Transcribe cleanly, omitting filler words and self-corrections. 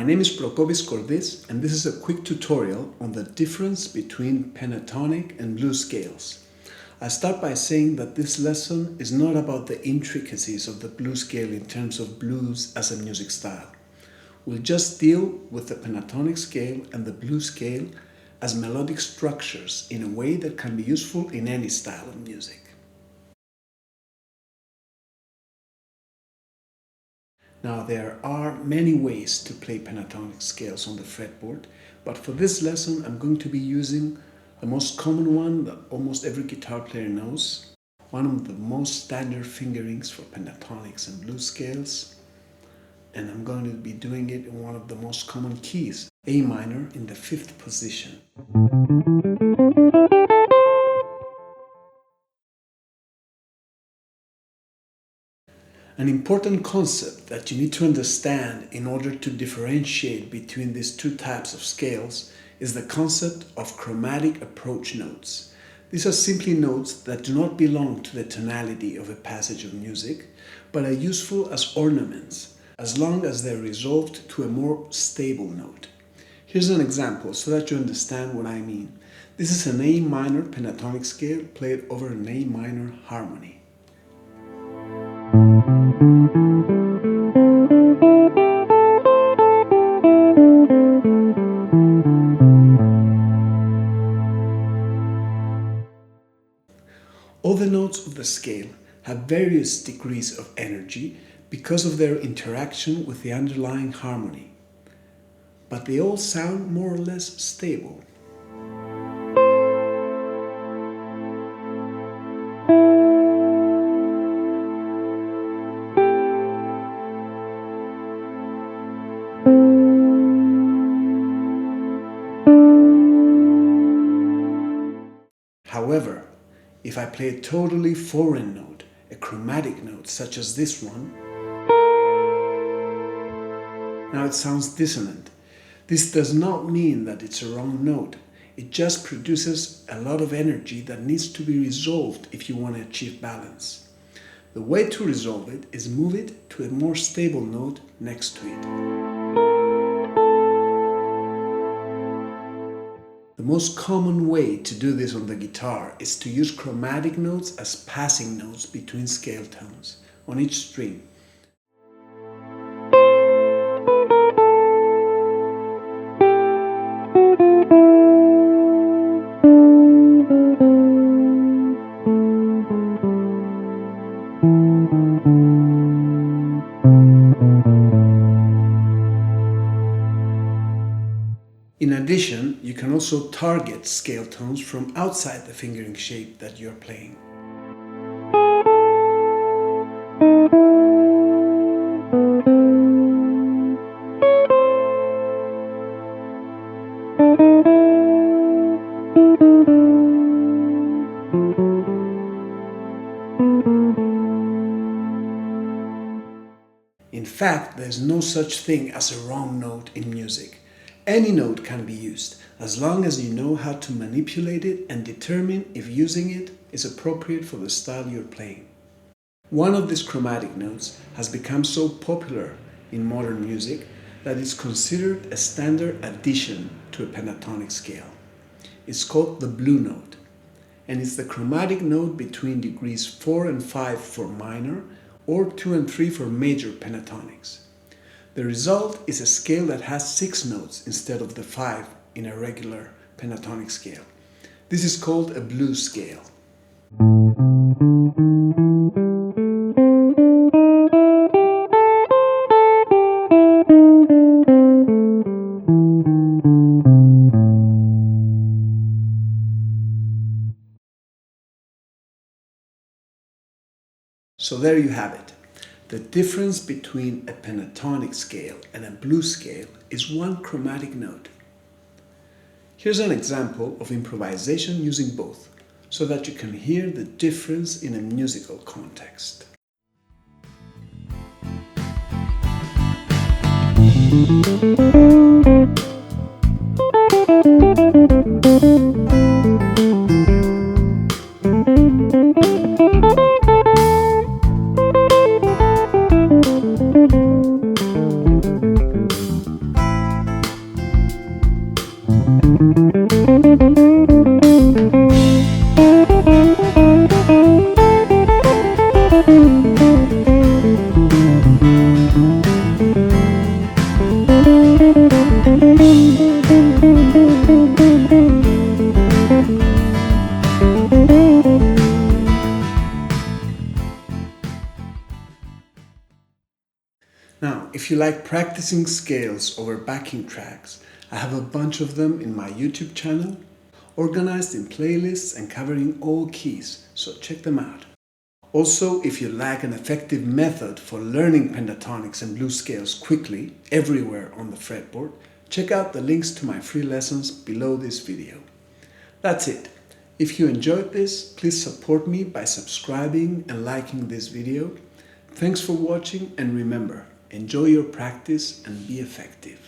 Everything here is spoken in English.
name is Prokopis Skordis, and this is a quick tutorial on the difference between pentatonic and blues scales. I start by saying that this lesson is not about the intricacies of the blues scale in terms of blues as a music style. We'll just deal with the pentatonic scale and the blues scale as melodic structures in a way that can be useful in any style of music. Now, there are many ways to play pentatonic scales on the fretboard, but for this lesson I'm going to be using the most common one that almost every guitar player knows, one of the most standard fingerings for pentatonics and blues scales, and I'm going to be doing it in one of the most common keys, A minor in the 5th position. An important concept that you need to understand in order to differentiate between these two types of scales is the concept of chromatic approach notes. These are simply notes that do not belong to the tonality of a passage of music, but are useful as ornaments, as long as they're resolved to a more stable note. Here's an example so that you understand what I mean. This is an A minor pentatonic scale played over an A minor harmony. All the notes of the scale have various degrees of energy because of their interaction with the underlying harmony, but they all sound more or less stable. However, if I play a totally foreign note, a chromatic note such as this one, now it sounds dissonant. This does not mean that it's a wrong note. It just produces a lot of energy that needs to be resolved if you want to achieve balance. The way to resolve it is move it to a more stable note next to it. The most common way to do this on the guitar is to use chromatic notes as passing notes between scale tones on each string. In addition, you can also target scale tones from outside the fingering shape that you're playing. In fact, there's no such thing as a wrong note in music. Any note can be used, as long as you know how to manipulate it and determine if using it is appropriate for the style you're playing. One of these chromatic notes has become so popular in modern music that it's considered a standard addition to a pentatonic scale. It's called the blue note, and it's the chromatic note between degrees 4 and 5 for minor or 2 and 3 for major pentatonics. The result is a scale that has 6 notes instead of the 5 in a regular pentatonic scale. This is called a blues scale. So there you have it. The difference between a pentatonic scale and a blues scale is one chromatic note. Here's an example of improvisation using both, so that you can hear the difference in a musical context. Now, if you like practicing scales over backing tracks, I have a bunch of them in my YouTube channel, organized in playlists and covering all keys, so check them out. Also, if you like an effective method for learning pentatonics and blues scales quickly, everywhere on the fretboard, check out the links to my free lessons below this video. That's it. If you enjoyed this, please support me by subscribing and liking this video. Thanks for watching, and remember, enjoy your practice and be effective.